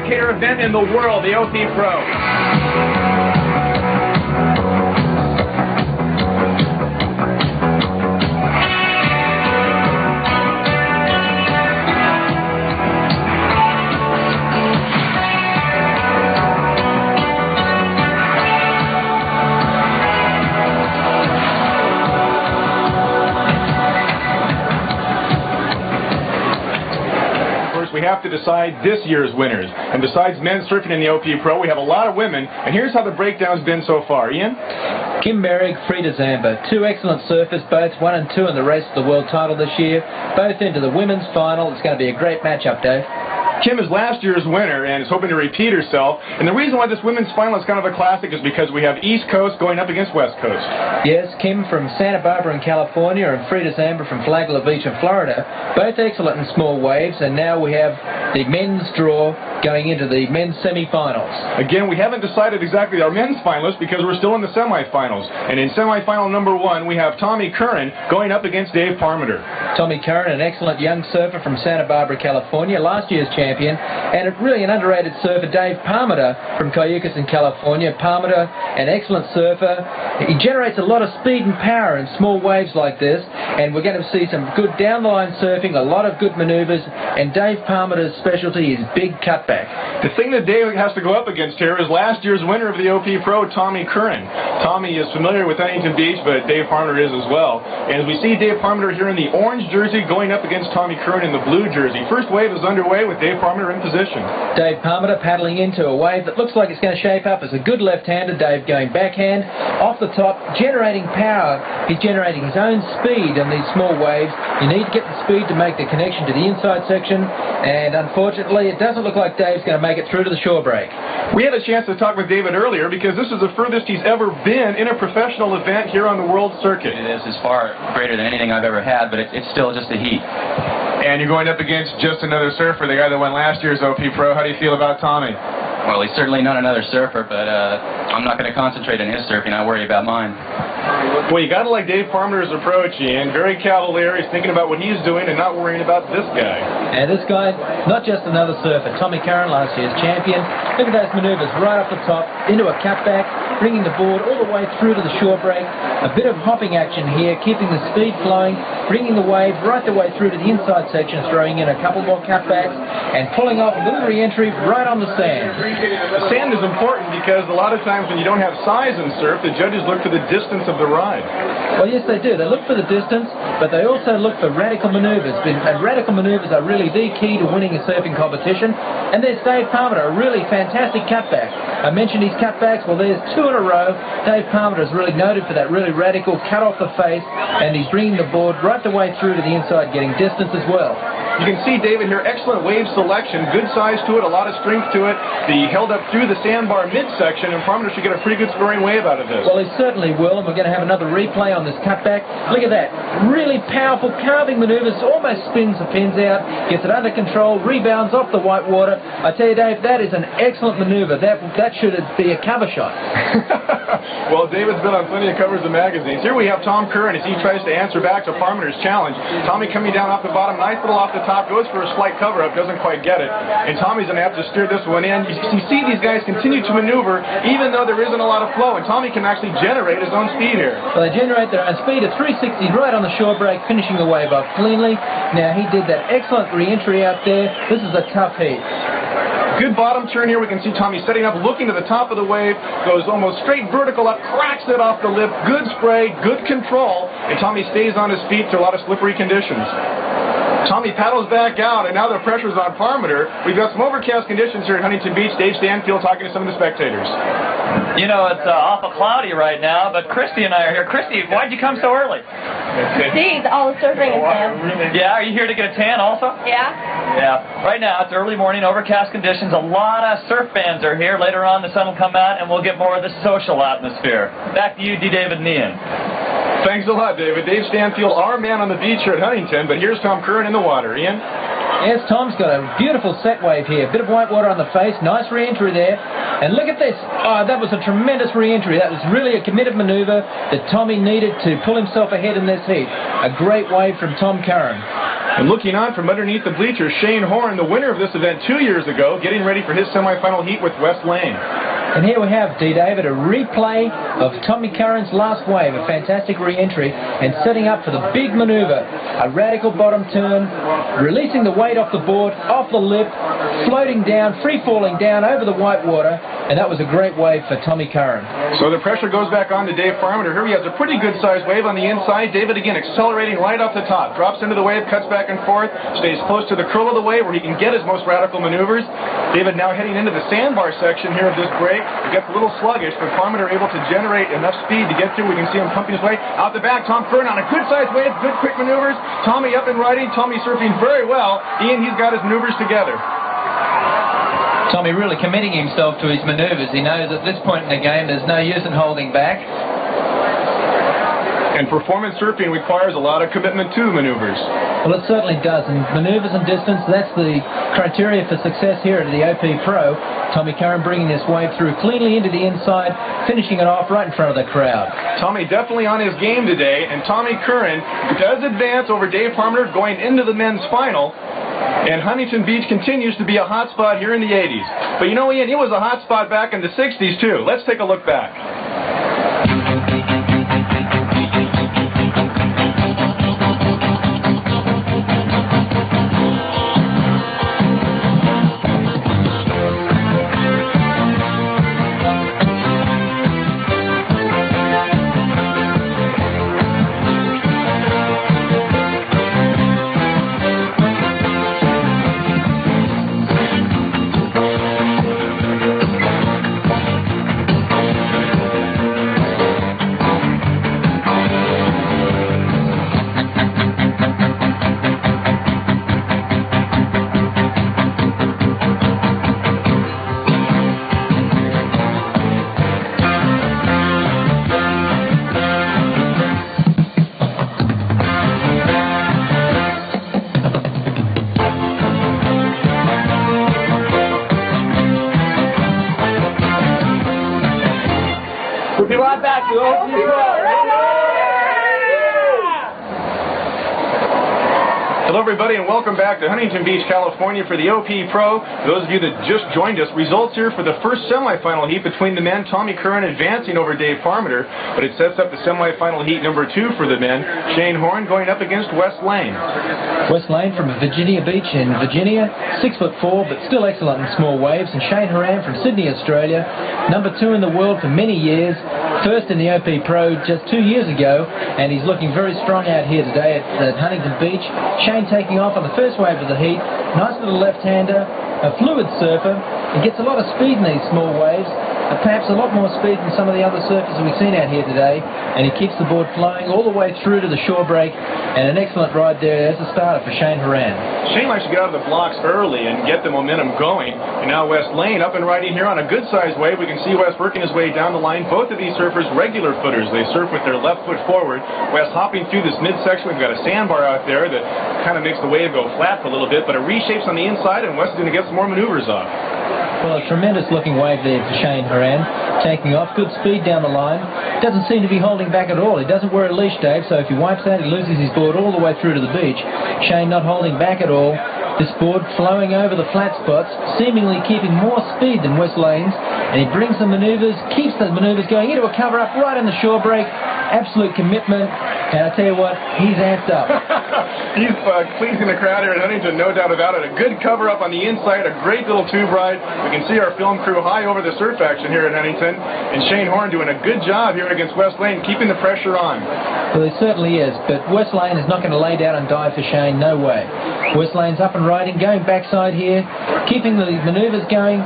spectator event in the world, the OP Pro. We have to decide this year's winners. And besides men surfing in the OP Pro, we have a lot of women. And here's how the breakdown's been so far. Ian? Kim Merrick, Frida Zamba, two excellent surfers, both 1 and 2 in the race for the world title this year, both into the women's final. It's going to be a great matchup, Dave. Kim is last year's winner and is hoping to repeat herself. And the reason why this women's final is kind of a classic is because we have East Coast going up against West Coast. Yes, Kim from Santa Barbara in California and Frida Zamba from Flagler Beach in Florida, both excellent in small waves, and now we have the men's draw going into the men's semi-finals. Again, we haven't decided exactly our men's finalists because we're still in the semi-finals. And in semi-final number 1, we have Tommy Curren going up against Dave Parmenter. Tommy Curren, an excellent young surfer from Santa Barbara, California, last year's champion, and really an underrated surfer, Dave Parmenter from Cayucos in California. Parmenter, an excellent surfer. He generates a lot of speed and power in small waves like this, and we're going to see some good down-the-line surfing, a lot of good maneuvers, and Dave Parmenter's specialty is big cutback. The thing that Dave has to go up against here is last year's winner of the OP Pro, Tommy Curren. Tommy is familiar with Huntington Beach, but Dave Parmenter is as well. And as we see Dave Parmenter here in the orange jersey going up against Tommy Curren in the blue jersey. First wave is underway with Dave Parmenter in position. Dave Parmenter paddling into a wave that looks like it's going to shape up as a good left-hander. Dave going backhand, off the top, generating power. He's generating his own speed in these small waves. You need to get the speed to make the connection to the inside section, and unfortunately it doesn't look like Dave's going to make it through to the shore break. We had a chance to talk with David earlier because this is the furthest he's ever been in a professional event here on the world circuit. This is far greater than anything I've ever had, but it's still just a heat. And you're going up against just another surfer, the guy that won last year's OP Pro. How do you feel about Tommy? Well, he's certainly not another surfer, but I'm not going to concentrate on his surfing. I worry about mine. Well, you got to like Dave Parmenter's approach, Ian. Very cavalier. He's thinking about what he's doing and not worrying about this guy. And this guy, not just another surfer. Tommy Curren, last year's champion. Look at those maneuvers right off the top, into a cutback, bringing the board all the way through to the shore break. A bit of hopping action here, keeping the speed flowing, bringing the wave right the way through to the inside section, throwing in a couple more cutbacks, and pulling off a little re-entry right on the sand. The sand is important because a lot of times when you don't have size in surf, the judges look for the distance of the ride. Well, yes, they do. They look for the distance, but they also look for radical maneuvers. And radical maneuvers are really the key to winning a surfing competition. And there's Dave Parmenter, a really fantastic cutback. I mentioned his cutbacks. Well, there's 2 in a row. Dave Parmenter is really noted for that really radical cut off the face, and he's bringing the board right the way through to the inside, getting distance as well. You can see, David, here, excellent wave selection, good size to it, a lot of strength to it. The held up through the sandbar midsection, and Parmenter should get a pretty good scoring wave out of this. Well, he certainly will, and we're going to have another replay on this cutback. Look at that. Really powerful carving maneuvers, almost spins the pins out, gets it under control, rebounds off the white water. I tell you, Dave, that is an excellent maneuver. That should be a cover shot. Well, David's been on plenty of covers of magazines. Here we have Tom Curren as he tries to answer back to Parmenter's challenge. Tommy coming down off the bottom, nice little off the top, goes for a slight cover-up, doesn't quite get it. And Tommy's going to have to steer this one in. You see these guys continue to maneuver even though there isn't a lot of flow, and Tommy can actually generate his own speed here. Well, they generate their own speed at 360 right on the shore break, finishing the wave off cleanly. Now, he did that excellent re-entry out there. This is a tough heat. Good bottom turn here. We can see Tommy setting up, looking to the top of the wave, goes almost straight vertical up, cracks it off the lip. Good spray, good control, and Tommy stays on his feet through a lot of slippery conditions. Tommy paddles back out, and now the pressure's on Parmenter. We've got some overcast conditions here at Huntington Beach. Dave Stanfield talking to some of the spectators. You know, it's awful cloudy right now, but Christy and I are here. Christy, why'd you come so early? Geez, all the surfing is tan. Yeah, are you here to get a tan also? Yeah. Yeah. Right now, it's early morning, overcast conditions. A lot of surf fans are here. Later on, the sun will come out, and we'll get more of the social atmosphere. Back to you, D. David and Ian. Thanks a lot, David. Dave Stanfield, our man on the beach here at Huntington, but here's Tom Curren in the water. Ian? Yes, Tom's got a beautiful set wave here. Bit of white water on the face. Nice re-entry there. And look at this. Oh, that was a tremendous re-entry. That was really a committed maneuver that Tommy needed to pull himself ahead in this heat. A great wave from Tom Curren. And looking on from underneath the bleachers, Cheyne Horan, the winner of this event 2 years ago, getting ready for his semifinal heat with West Lane. And here we have, D. David, a replay of Tommy Curren's last wave, a fantastic re-entry, and setting up for the big manoeuvre. A radical bottom turn, releasing the weight off the board, off the lip, floating down, free-falling down over the white water, and that was a great wave for Tommy Curren. So the pressure goes back on to Dave Parmenter. Here he has a pretty good-sized wave on the inside. David again accelerating right off the top, drops into the wave, cuts back and forth, stays close to the curl of the wave where he can get his most radical maneuvers. David now heading into the sandbar section here of this break. It gets a little sluggish, but Parmenter able to generate enough speed to get through. We can see him pumping his way. Out the back, Tom Curren on a good-sized wave, good quick maneuvers. Tommy up and riding. Tommy surfing very well. Ian, he's got his maneuvers together. Tommy really committing himself to his maneuvers. He knows at this point in the game there's no use in holding back. And performance surfing requires a lot of commitment to maneuvers. Well, it certainly does. And maneuvers and distance, that's the criteria for success here at the OP Pro. Tommy Curren bringing this wave through cleanly into the inside, finishing it off right in front of the crowd. Tommy definitely on his game today, and Tommy Curren does advance over Dave Parmenter going into the men's final. And Huntington Beach continues to be a hot spot here in the 80s. But you know, Ian, it was a hot spot back in the 60s, too. Let's take a look back. We'll be right back to OP Pro. Hello, everybody, and welcome back to Huntington Beach, California for the OP Pro. Those of you that just joined us, results here for the first semifinal heat between the men. Tommy Curren advancing over Dave Parmenter, but it sets up the semifinal heat number 2 for the men. Cheyne Horan going up against West Lane. West Lane from Virginia Beach in Virginia, 6'4", but still excellent in small waves. And Cheyne Horan from Sydney, Australia, number 2 in the world for many years, first in the OP Pro just 2 years ago, and he's looking very strong out here today at Huntington Beach. Cheyne taking off on the first wave of the heat, nice little left-hander, a fluid surfer. He gets a lot of speed in these small waves, perhaps a lot more speed than some of the other surfers we've seen out here today, and he keeps the board flowing all the way through to the shore break, and an excellent ride there as a starter for Cheyne Horan. Cheyne likes to get out of the blocks early and get the momentum going, and now West Lane up and riding here on a good-sized wave. We can see West working his way down the line. Both of these surfers, regular footers. They surf with their left foot forward. West hopping through this midsection. We've got a sandbar out there that kind of makes the wave go flat for a little bit, but it reshapes on the inside, and West is going to get some more maneuvers off. Well, a tremendous looking wave there for Cheyne Horan, taking off, good speed down the line. Doesn't seem to be holding back at all. He doesn't wear a leash, Dave, so if he wipes out, he loses his board all the way through to the beach. Cheyne not holding back at all. This board flowing over the flat spots, seemingly keeping more speed than West Lane's, and he brings the maneuvers, keeps the maneuvers going into a cover-up right on the shore break. Absolute commitment, and I tell you what, he's amped up. He's pleasing the crowd here at Huntington, no doubt about it. A good cover-up on the inside, a great little tube ride. We can see our film crew high over the surf action here at Huntington, and Cheyne Horan doing a good job here against West Lane, keeping the pressure on. Well, he certainly is, but West Lane is not going to lay down and die for Cheyne, no way. West Lane's up and riding, going backside here, keeping the maneuvers going.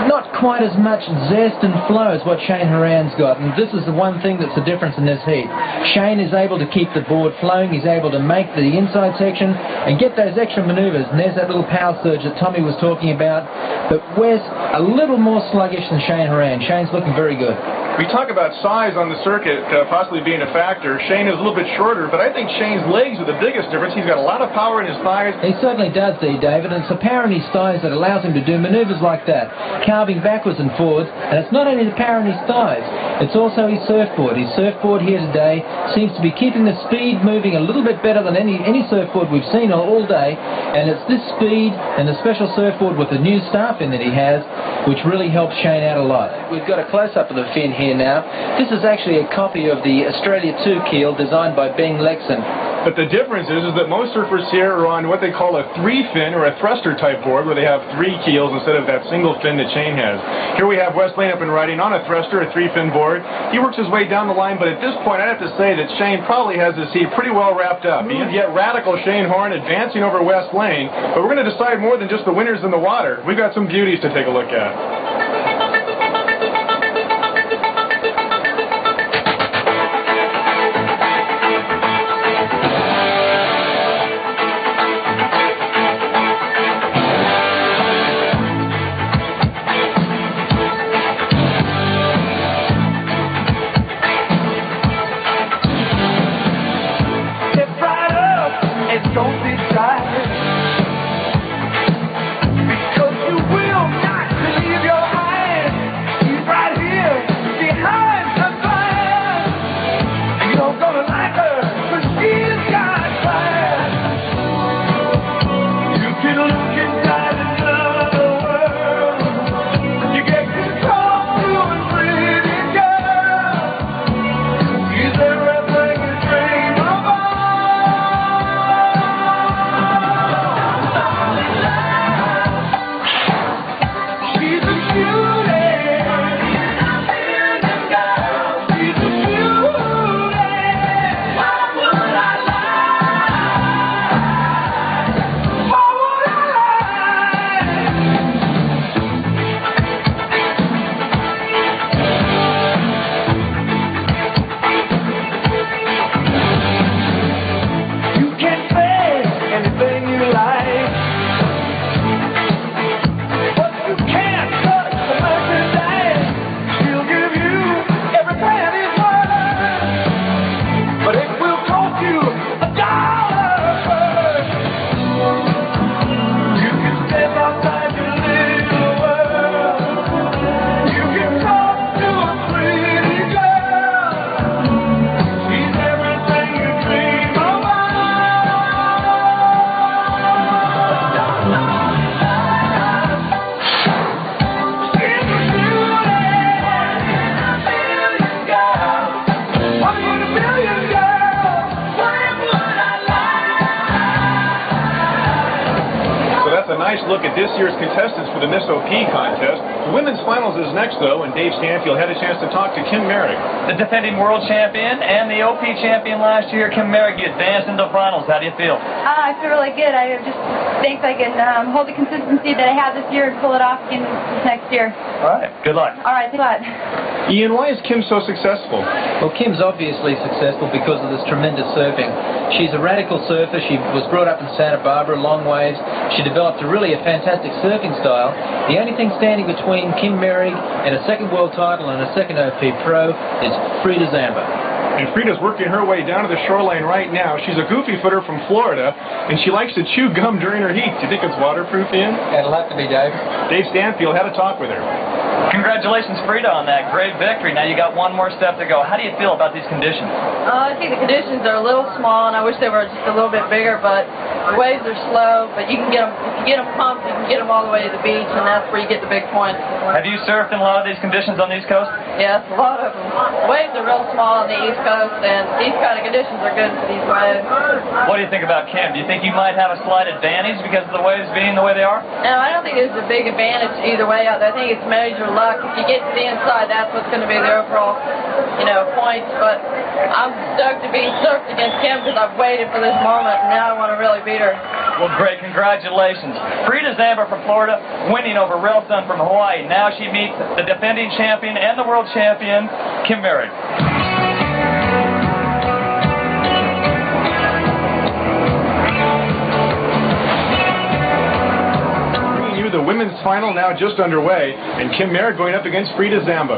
Not quite as much zest and flow as what Cheyne Horan's got, and this is the one thing that's the difference in this heat. Cheyne is able to keep the board flowing, he's able to make the inside section and get those extra maneuvers, and there's that little power surge that Tommy was talking about, but Wes a little more sluggish than Cheyne Horan. Cheyne's looking very good. We talk about size on the circuit possibly being a factor. Cheyne is a little bit shorter, but I think Cheyne's legs are the biggest difference. He's got a lot of power in his thighs. He certainly does, David, and it's the power in his thighs that allows him to do manoeuvres like that, carving backwards and forwards, and it's not only the power in his thighs, it's also his surfboard. His surfboard here today seems to be keeping the speed moving a little bit better than any surfboard we've seen all day, and it's this speed and the special surfboard with the new star fin that he has which really helps Cheyne out a lot. We've got a close-up of the fin here now. This is actually a copy of the Australia 2 keel designed by Ben Lexon. But the difference is that most surfers here are on what they call a three-fin or a thruster-type board where they have three keels instead of that single fin that Cheyne has. Here we have Wes Lane up and riding on a thruster, a three-fin board. He works his way down the line, but at this point I'd have to say that Cheyne probably has his heat pretty well wrapped up. Yet radical Cheyne Horan advancing over Wes Lane. But we're going to decide more than just the winners in the water. We've got some beauties to take a look at. Don't be shy, because you will not believe your eyes. He's right here behind the glass. You're gonna like her, but she's got class. You can look inside another world. You get control to a pretty girl. She's everything you dream about. A nice look at this year's contestants for the Miss OP contest. The women's finals is next, though, and Dave Stanfield had a chance to talk to Kim Merrick. The defending world champion and the OP champion last year, Kim Merrick, you advanced into the finals. How do you feel? I feel really good. I just think I can hold the consistency that I have this year and pull it off again next year. All right. Good luck. All right. Good luck. Ian, why is Kim so successful? Well, Kim's obviously successful because of this tremendous surfing. She's a radical surfer. She was brought up in Santa Barbara, long waves. She developed a fantastic surfing style. The only thing standing between Kim Merrick and a second world title and a second OP Pro is Frida Zamba. And Frida's working her way down to the shoreline right now. She's a goofy footer from Florida, and she likes to chew gum during her heat. Do you think it's waterproof, Ian? It'll have to be, Dave. Dave Stanfield had a talk with her. Congratulations, Frida, on that great victory. Now you got one more step to go. How do you feel about these conditions? I think the conditions are a little small, and I wish they were just a little bit bigger, but the waves are slow, but you can get them, if you get them pumped, you can get them all the way to the beach, and that's where you get the big points. Have you surfed in a lot of these conditions on the East Coast? Yes, a lot of them. Waves are real small on the East Coast, and these kind of conditions are good for these waves. What do you think about Kim? Do you think you might have a slight advantage because of the waves being the way they are? No, I don't think there's a big advantage either way. I think it's major luck. If you get to the inside, that's what's going to be the overall, points. But I'm stoked to be surfed against Kim because I've waited for this moment, and now I want to really beat her. Well, great. Congratulations. Frida Zamba from Florida winning over Relson from Hawaii. Now she meets the defending champion and the world champion, Kim Merrick. The women's final now just underway, and Kim Merrick going up against Frida Zamba.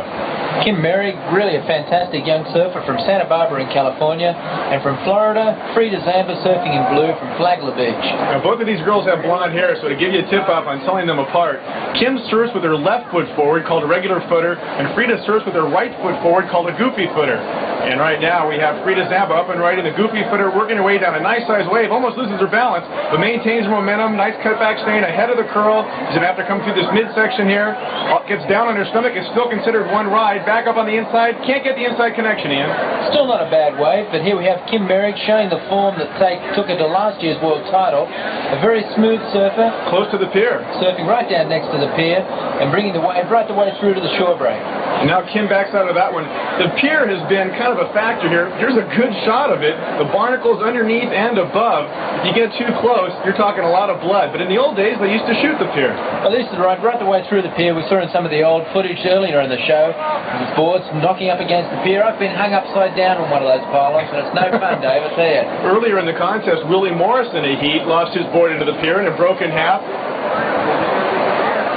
Kim Merrick, really a fantastic young surfer from Santa Barbara in California, and from Florida, Frida Zamba surfing in blue from Flagler Beach. Now, both of these girls have blonde hair, so to give you a tip-off on telling them apart, Kim surfs with her left foot forward, called a regular footer, and Frida surfs with her right foot forward, called a goofy footer. And right now, we have Frida Zamba up and right in the goofy footer, working her way down a nice-sized wave, almost loses her balance, but maintains her momentum, nice cutback staying ahead of the curl. She's going to have to come through this midsection here, gets down on her stomach, is still considered one ride, back up on the inside, can't get the inside connection, Ian. Still not a bad wave, but here we have Kim Merrick showing the form that took her to last year's world title. A very smooth surfer. Close to the pier. Surfing right down next to the pier and bringing the wave right the way through to the shore break. And now Kim backs out of that one. The pier has been kind of a factor here. Here's a good shot of it. The barnacles underneath and above. If you get too close, you're talking a lot of blood. But in the old days, they used to shoot the pier. Well, this is right the way through the pier. We saw in some of the old footage earlier in the show, the boards knocking up against the pier. I've been hung upside down on one of those pylons, and it's no fun, Dave, I tell you. Earlier in the contest, Willie Morris in a heat lost his board into the pier and it broke in half.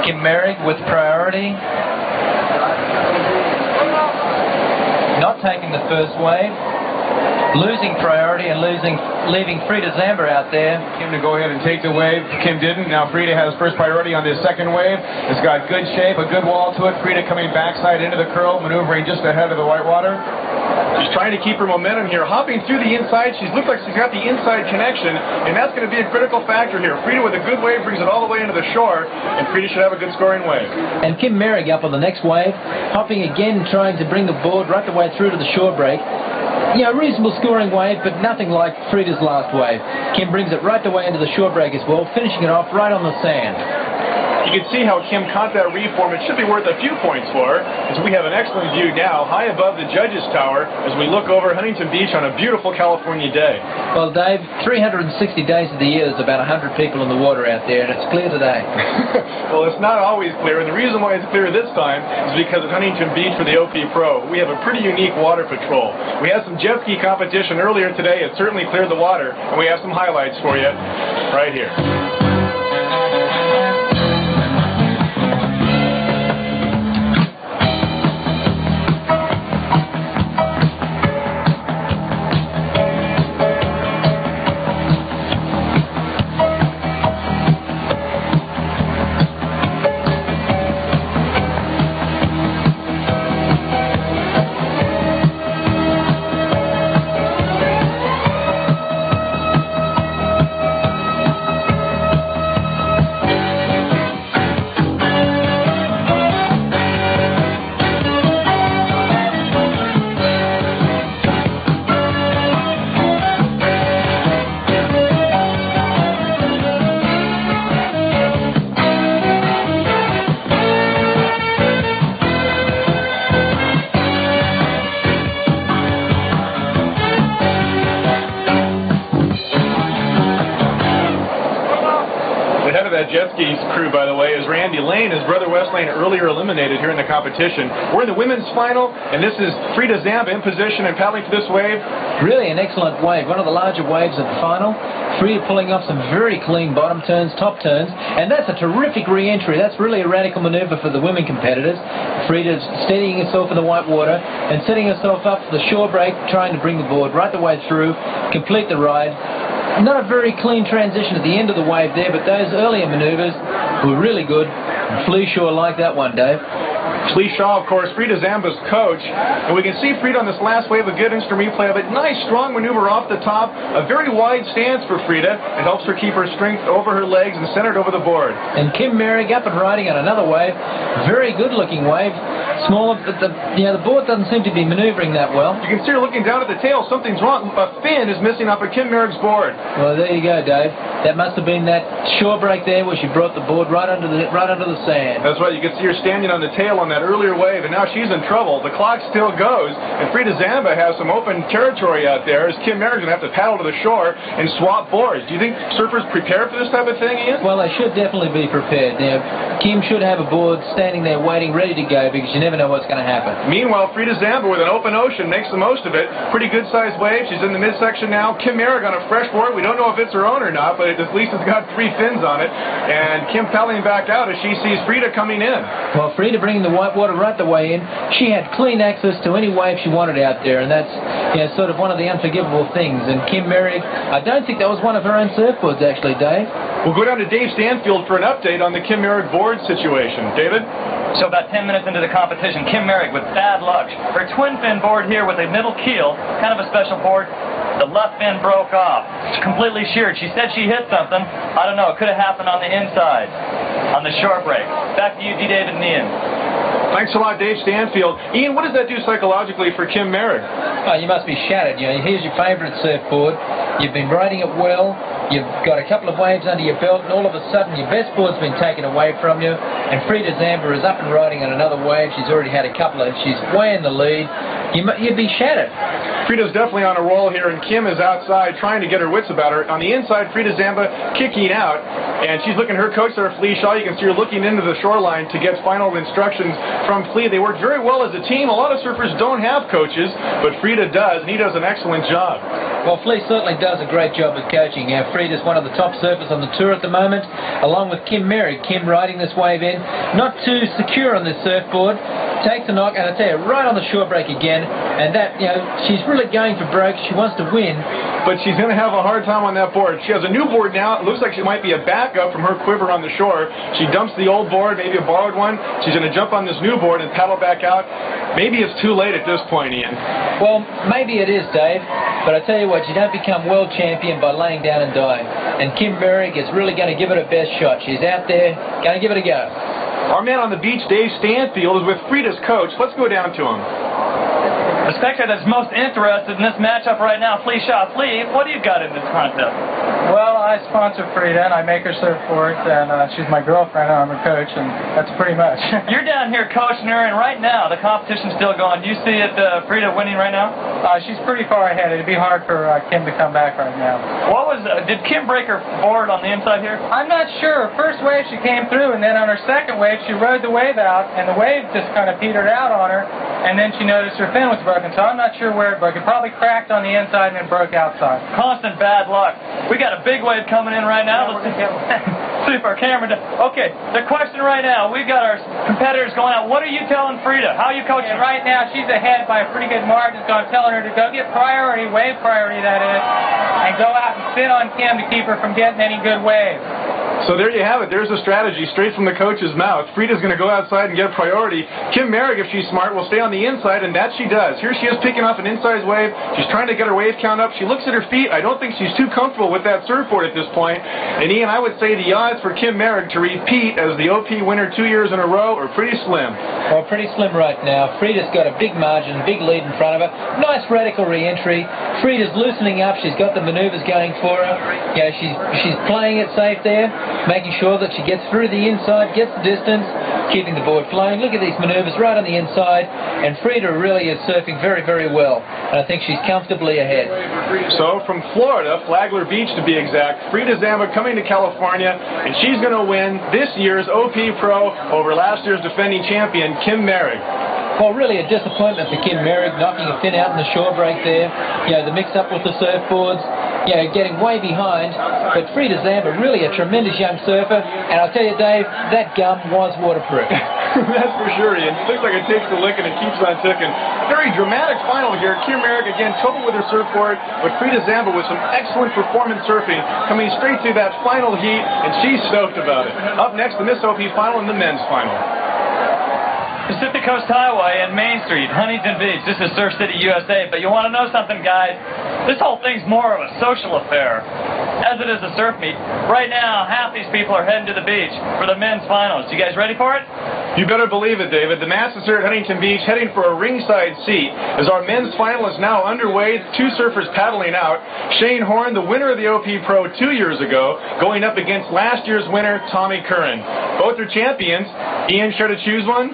Kim Merrick with priority. Not taking the first wave. Losing priority and leaving Frida Zamba out there. Kim to go ahead and take the wave. Kim didn't. Now Frida has first priority on this second wave. It's got good shape, a good wall to it. Frida coming backside into the curl, maneuvering just ahead of the whitewater. She's trying to keep her momentum here. Hopping through the inside. She looks like she's got the inside connection, and that's going to be a critical factor here. Frida with a good wave brings it all the way into the shore, and Frida should have a good scoring wave. And Kim Merrick up on the next wave, hopping again, trying to bring the board right the way through to the shore break. Yeah, reasonable scoring wave, but nothing like Frida's last wave. Kim brings it right the way into the shore break as well, finishing it off right on the sand. You can see how Kim caught that reform. It should be worth a few points for her, as we have an excellent view now, high above the judges' tower, as we look over Huntington Beach on a beautiful California day. Well, Dave, 360 days of the year, there's about 100 people in the water out there, and it's clear today. Well, it's not always clear, and the reason why it's clear this time is because at Huntington Beach for the OP Pro, we have a pretty unique water patrol. We had some jet ski competition earlier today. It certainly cleared the water, and we have some highlights for you right here. That jet ski crew, by the way, is Randy Lane. His brother Wes Lane earlier eliminated here in the competition. We're in the women's final, and this is Frida Zamba in position and paddling for this wave. Really an excellent wave, one of the larger waves of the final. Frida pulling off some very clean bottom turns, top turns, and that's a terrific re-entry. That's really a radical maneuver for the women competitors. Frida steadying herself in the white water and setting herself up for the shore break, trying to bring the board right the way through, complete the ride. Not a very clean transition at the end of the wave there, but those earlier maneuvers were really good. Flea sure liked that one, Dave. Flea Shaw, of course, Frida Zamba's coach. And we can see Frida on this last wave, a good instant replay of it. Nice, strong maneuver off the top. A very wide stance for Frida. It helps her keep her strength over her legs and centered over the board. And Kim Merrick up and riding on another wave. Very good-looking wave. Smaller, but the board doesn't seem to be maneuvering that well. You can see her looking down at the tail. Something's wrong. A fin is missing off of Kim Merrick's board. Well, there you go, Dave. That must have been that shore break there where she brought the board right under the sand. That's right. You can see her standing on the tail on that earlier wave, and now she's in trouble. The clock still goes, and Frida Zamba has some open territory out there, as Kim Merrick's going to have to paddle to the shore and swap boards. Do you think surfers prepare for this type of thing, Ian? Well, they should definitely be prepared. Now, Kim should have a board standing there waiting, ready to go, because you never know what's going to happen. Meanwhile, Frida Zamba with an open ocean makes the most of it. Pretty good-sized wave. She's in the midsection now. Kim Merrick on a fresh board. We don't know if it's her own or not, but at least it's got 3 fins on it. And Kim paddling back out as she sees Frida coming in. Well, Frida bringing the water right the way in. She had clean access to any wave she wanted out there, and that's sort of one of the unforgivable things. And Kim Merrick, I don't think that was one of her own surfboards, actually, Dave. We'll go down to Dave Stanfield for an update on the Kim Merrick board situation. David? So about 10 minutes into the competition, Kim Merrick with bad luck. Her twin fin board here with a middle keel, kind of a special board. The left fin broke off. It's completely sheared. She said she hit something. I don't know. It could have happened on the inside, on the short break. Back to you, D. David Nian. Thanks a lot, Dave Stanfield. Ian, what does that do psychologically for Kim Merrick? Oh, you must be shattered. Here's your favourite surfboard. You've been riding it well. You've got a couple of waves under your belt, and all of a sudden your best board's been taken away from you, and Frida Zamba is up and riding on another wave. She's already had a couple of, she's way in the lead. You'd be shattered. Frida's definitely on a roll here, and Kim is outside trying to get her wits about her. On the inside, Frida Zamba kicking out, and she's looking, her coach there, Flea Shaw, you can see her looking into the shoreline to get final instructions from Flea. They work very well as a team. A lot of surfers don't have coaches, but Frida does, and he does an excellent job. Well, Flea certainly does a great job with coaching. Frida's one of the top surfers on the tour at the moment, along with Kim Merrick. Kim riding this wave in, not too secure on this surfboard, takes a knock, and I tell you, right on the shore break again, and that, she's really going for broke. She wants to win. But she's going to have a hard time on that board. She has a new board now. It looks like she might be a backup from her quiver on the shore. She dumps the old board, maybe a borrowed one. She's going to jump on this new board and paddle back out. Maybe it's too late at this point, Ian. Well, maybe it is, Dave. But I tell you what, you don't become world champion by laying down and dying. And Kim Merrick is really going to give it her best shot. She's out there, going to give it a go. Our man on the beach, Dave Stanfield, is with Frida's coach. Let's go down to him. The spectator that's most interested in this matchup right now, Flea Shaw. Flea, what do you got in this contest? Well, I sponsor Frida, and I make her surfboards, and she's my girlfriend, and I'm her coach, and that's pretty much. You're down here coaching her, and right now the competition's still going. Do you see it, Frida winning right now? She's pretty far ahead. It'd be hard for Kim to come back right now. Did Kim break her board on the inside here? I'm not sure. First wave she came through, and then on her second wave she rode the wave out, and the wave just kind of petered out on her, and then she noticed her fin was broken, so I'm not sure where it broke. It probably cracked on the inside and then broke outside. Constant bad luck. We got a big wave coming in right now. Let's see if our camera does. Okay, the question right now, we've got our competitors going out. What are you telling Frida? How are you coaching? And right now she's ahead by a pretty good margin, so I'm telling her to go get priority, wave priority that is, and go out and sit on Kim to keep her from getting any good waves. So there you have it. There's a strategy straight from the coach's mouth. Frida's going to go outside and get priority. Kim Merrick, if she's smart, will stay on the inside, and that she does. Here she is picking off an inside wave. She's trying to get her wave count up. She looks at her feet. I don't think she's too comfortable with that surfboard at this point. And Ian, I would say the odds for Kim Merrick to repeat as the OP winner 2 years in a row are pretty slim. Well, pretty slim right now. Frida's got a big margin, big lead in front of her. Nice radical re-entry. Frida's loosening up. She's got the maneuvers going for her. She's playing it safe there, making sure that she gets through the inside, gets the distance, keeping the board flowing. Look at these maneuvers right on the inside, and Frida really is surfing very, very well. And I think she's comfortably ahead. So from Florida, Flagler Beach to be exact, Frida Zamba coming to California, and she's going to win this year's OP Pro over last year's defending champion, Kim Merrick. Well, really a disappointment for Kim Merrick, knocking a fin out in the shore break there. The mix-up with the surfboards, getting way behind. But Frida Zamba, really a tremendous young surfer. And I'll tell you, Dave, that gum was waterproof. That's for sure, Ian. It looks like it takes the lick and it keeps on ticking. Very dramatic final here. Kim Merrick, again, trouble with her surfboard, but Frida Zamba with some excellent performance surfing, coming straight through that final heat, and she's stoked about it. Up next, the Miss OP final and the men's final. Pacific Coast Highway and Main Street, Huntington Beach. This is Surf City, USA. But you want to know something, guys? This whole thing's more of a social affair, as it is a surf meet. Right now, half these people are heading to the beach for the men's finals. You guys ready for it? You better believe it, David. The masses here at Huntington Beach heading for a ringside seat as our men's final is now underway. Two surfers paddling out. Cheyne Horan, the winner of the OP Pro 2 years ago, going up against last year's winner, Tommy Curren. Both are champions. Ian, care to choose one?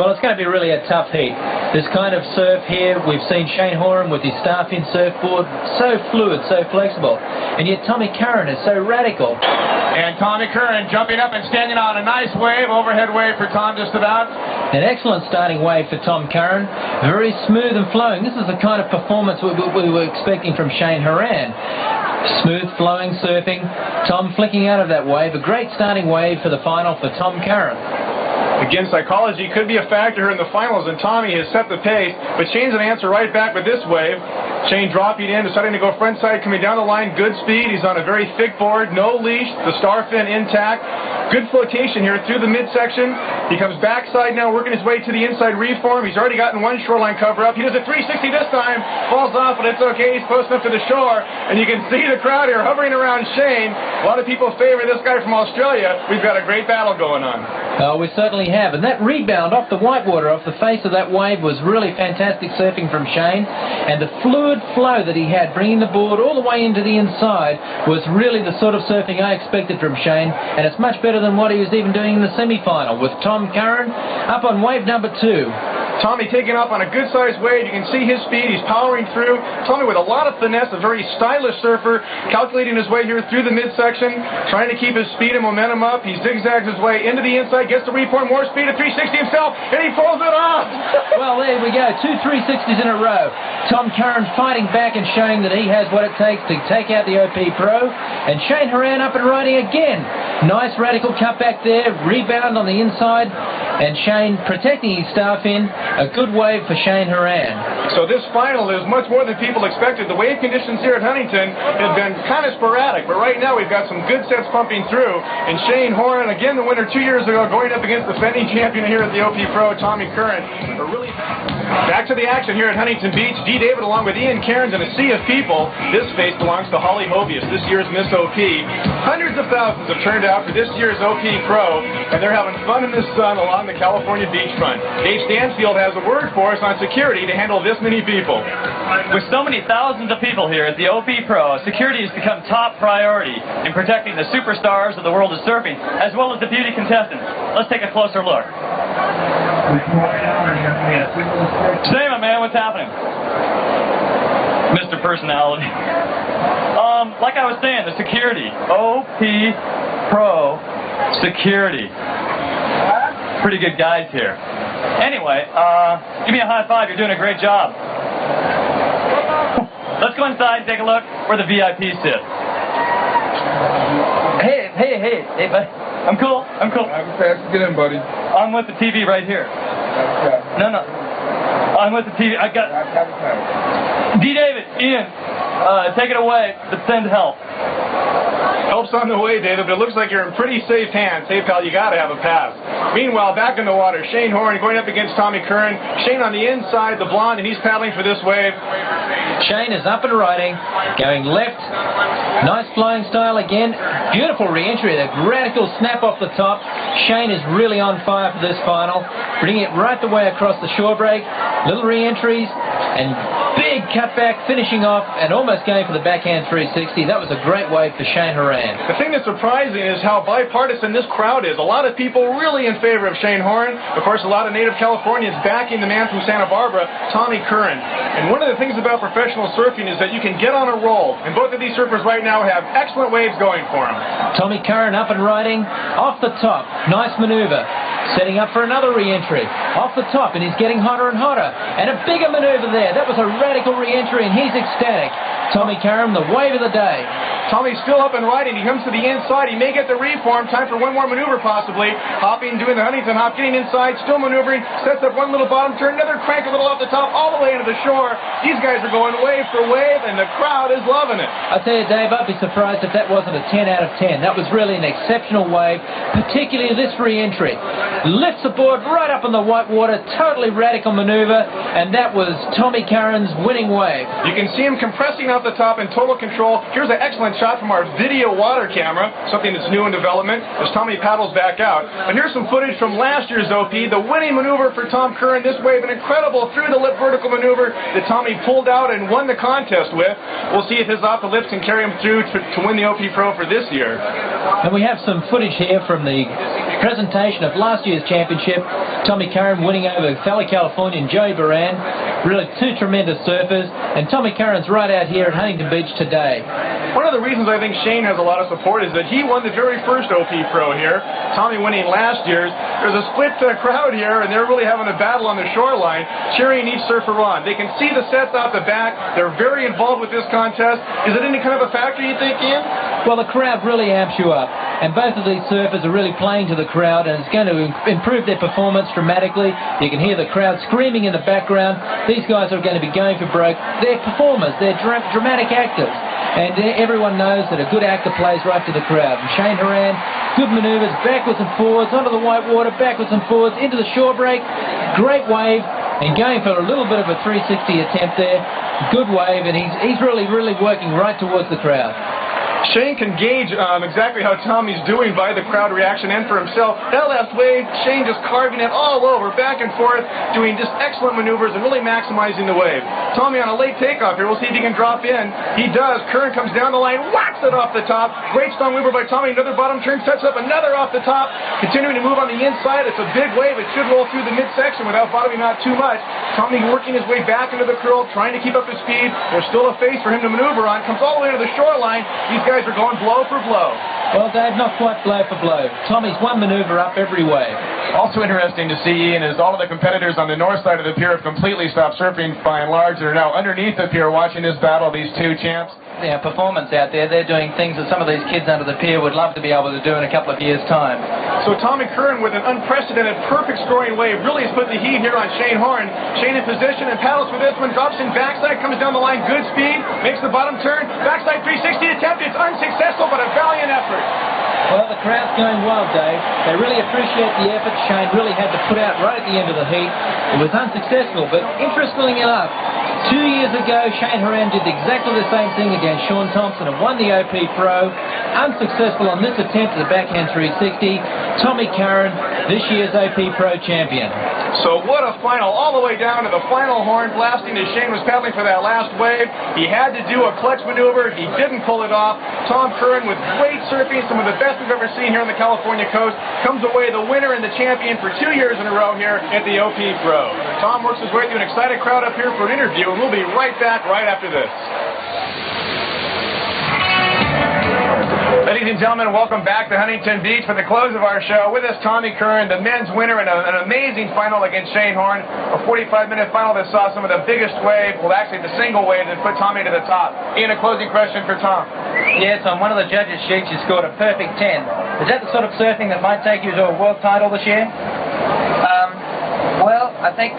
Well, it's going to be really a tough heat. This kind of surf here, we've seen Cheyne Horan with his star-fin surfboard, so fluid, so flexible. And yet Tommy Curren is so radical. And Tommy Curren jumping up and standing on a nice wave, overhead wave for Tom just about. An excellent starting wave for Tom Curren. Very smooth and flowing. This is the kind of performance we were expecting from Cheyne Horan. Smooth flowing surfing. Tom flicking out of that wave. A great starting wave for the final for Tom Curren. Again, psychology could be a factor here in the finals, and Tommy has set the pace, but Cheyne's going to answer right back with this wave. Cheyne dropping in, deciding to go front side, coming down the line, good speed. He's on a very thick board, no leash, the star fin intact. Good flotation here through the midsection. He comes backside now, working his way to the inside reform. He's already gotten one shoreline cover up. He does a 360 this time, falls off, but it's okay. He's close enough to the shore, and you can see the crowd here hovering around Cheyne. A lot of people favor this guy from Australia. We've got a great battle going on. Oh, we certainly have. And that rebound off the whitewater, off the face of that wave, was really fantastic surfing from Cheyne. And the fluid flow that he had, bringing the board all the way into the inside, was really the sort of surfing I expected from Cheyne. And it's much better than what he was even doing in the semi-final, with Tom Curren up on wave number 2. Tommy taking off on a good-sized wave. You can see his speed. He's powering through. Tommy with a lot of finesse, a very stylish surfer, calculating his way here through the midsection, trying to keep his speed and momentum up. He zigzags his way into the inside, gets the reform, more speed at 360 himself, and he pulls it off. Well, there we go. 2 360s in a row. Tom Curren fighting back and showing that he has what it takes to take out the OP Pro. And Cheyne Horan up and riding again. Nice radical cutback there, rebound on the inside, and Cheyne protecting his star fin. A good wave for Cheyne Horan. So this final is much more than people expected. The wave conditions here at Huntington have been kind of sporadic, but right now we've got some good sets pumping through. And Cheyne Horan, again the winner 2 years ago, going up against the defending champion here at the OP Pro, Tommy Curren. Back to the action here at Huntington Beach. D. David along with Ian Cairns and a sea of people. This face belongs to Holly Hovius, this year's Miss OP. Hundreds of thousands have turned out for this year's OP Pro, and they're having fun in the sun along the California beachfront. Dave Stansfield has a word for us on security to handle this many people. With so many thousands of people here at the OP Pro, security has become top priority in protecting the superstars of the world of surfing, as well as the beauty contestants. Let's take a closer look. Say, my man, what's happening? Mr. Personality. Like I was saying, the security. OP Pro security. Pretty good guys here. Anyway, give me a high five. You're doing a great job. Let's go inside and take a look where the VIPs sit. Hey, buddy. I'm cool. Get in, buddy. I'm with the TV right here. No. I'm with the TV. I got... D. David, Ian, take it away. Let's send help. Help's on the way, David, but it looks like you're in pretty safe hands. Hey, pal, you got to have a pass. Meanwhile, back in the water, Cheyne Horan going up against Tommy Curren. Cheyne on the inside, the blonde, and he's paddling for this wave. Cheyne is up and riding, going left. Nice flying style again. Beautiful re-entry, that radical snap off the top. Cheyne is really on fire for this final. Bringing it right the way across the shore break. Little re-entries and big cutback, finishing off and almost going for the backhand 360. That was a great wave for Cheyne Horan. The thing that's surprising is how bipartisan this crowd is. A lot of people really in favor of Cheyne Horan. Of course, a lot of native Californians backing the man from Santa Barbara, Tommy Curren. And one of the things about professional surfing is that you can get on a roll. And both of these surfers right now have excellent waves going for them. Tommy Curren up and riding off the top. Nice maneuver. Setting up for another re-entry. Off the top, and he's getting hotter and hotter. And a bigger maneuver there. That was a radical re-entry, and he's ecstatic. Tommy Curren, the wave of the day. Tommy's still up and riding. He comes to the inside. He may get the reform. Time for one more maneuver, possibly. Hopping, doing the Huntington hop, getting inside, still maneuvering. Sets up one little bottom turn, another crank a little off the top, all the way into the shore. These guys are going wave for wave, and the crowd is loving it. I tell you, Dave, I'd be surprised if that wasn't a 10 out of 10. That was really an exceptional wave, particularly this re-entry. Lifts the board right up in the white water, totally radical maneuver, and that was Tommy Curren's winning wave. You can see him compressing off the top in total control. Here's an excellent shot from our video water camera, something that's new in development, as Tommy paddles back out. And here's some footage from last year's OP, the winning maneuver for Tom Curren this wave, an incredible through-the-lip vertical maneuver that Tommy pulled out and won the contest with. We'll see if his off-the-lips can carry him through to win the OP Pro for this year. And we have some footage here from the presentation of last year's championship. Tommy Curren winning over fellow Californian Joey Baran. Really two tremendous surfers, and Tommy Curren's right out here at Huntington Beach today. One of the reasons I think Cheyne has a lot of support is that he won the very first OP Pro here. Tommy winning last year's. There's a split crowd here, and they're really having a battle on the shoreline, cheering each surfer on. They can see the sets out the back. They're very involved with this contest. Is it any kind of a factor, you think, Ian? well, the crowd really amps you up. And both of these surfers are really playing to the crowd, and it's going to improve their performance dramatically. You can hear the crowd screaming in the background. These guys are going to be going for broke. They're performers. They're dramatic actors. And everyone knows that a good actor plays right to the crowd. And Cheyne Horan, good manoeuvres, backwards and forwards, onto the white water, backwards and forwards, into the shore break. Great wave, and going for a little bit of a 360 attempt there. Good wave, and he's really working right towards the crowd. Cheyne can gauge exactly how Tommy's doing by the crowd reaction and for himself. That left wave, Cheyne just carving it all over, back and forth, doing just excellent maneuvers and really maximizing the wave. Tommy on a late takeoff here. We'll see if he can drop in. He does. Curren comes down the line, whacks it off the top. Great strong maneuver by Tommy. Another bottom turn, sets up another off the top. Continuing to move on the inside. It's a big wave. It should roll through the midsection without bottoming out too much. Tommy working his way back into the curl, trying to keep up his speed. There's still a face for him to maneuver on. Comes all the way to the shoreline. These guys are going blow for blow. Well, Dave, not quite blow for blow. Tommy's one maneuver up every way. Also interesting to see, Ian, is all of the competitors on the north side of the pier have completely stopped surfing by and large. They're now underneath the pier watching this battle, these two champs. Yeah, performance out there. They're doing things that some of these kids under the pier would love to be able to do in a couple of years' time. So Tommy Curren with an unprecedented, perfect scoring wave really has put the heat here on Cheyne Horan. Cheyne in position and paddles for this one, drops in backside, comes down the line, good speed, makes the bottom turn, backside 360 attempt. It's unsuccessful, but a valiant effort. Well, the crowd's going wild, Dave. They really appreciate the effort Cheyne really had to put out right at the end of the heat. It was unsuccessful, but interestingly enough, 2 years ago, Cheyne Horan did exactly the same thing against Sean Thompson and won the OP Pro. Unsuccessful on this attempt at the backhand 360. Tommy Curren, this year's OP Pro champion. So what a final, all the way down to the final horn, blasting as Cheyne was paddling for that last wave. He had to do a clutch maneuver. He didn't pull it off. Tom Curren with great surfing, some of the best we've ever seen here on the California coast, comes away the winner and the champion for 2 years in a row here at the OP Pro. Tom works his way through an excited crowd up here for an interview, and we'll be right back right after this. Ladies and gentlemen, welcome back to Huntington Beach for the close of our show. With us, Tommy Curren, the men's winner in an amazing final against Cheyne Horan. A 45-minute final that saw some of the biggest wave, well, actually the single wave that put Tommy to the top. Ian, a closing question for Tom. Yes, on one of the judges' sheets, you scored a perfect 10. Is that the sort of surfing that might take you to a world title this year? Well, I think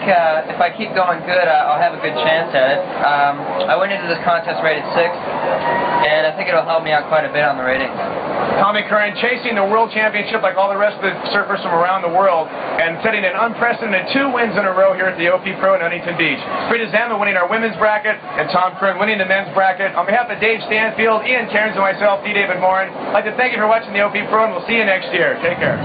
if I keep going good, I'll have a good chance at it. I went into this contest rated 6th, and I think it'll help me out quite a bit on the ratings. Tommy Curren chasing the world championship like all the rest of the surfers from around the world and setting an unprecedented 2 wins in a row here at the OP Pro in Huntington Beach. Frida Zama winning our women's bracket and Tom Curren winning the men's bracket. On behalf of Dave Stanfield, Ian Cairns, and myself, D. David Morin, I'd like to thank you for watching the OP Pro, and we'll see you next year. Take care.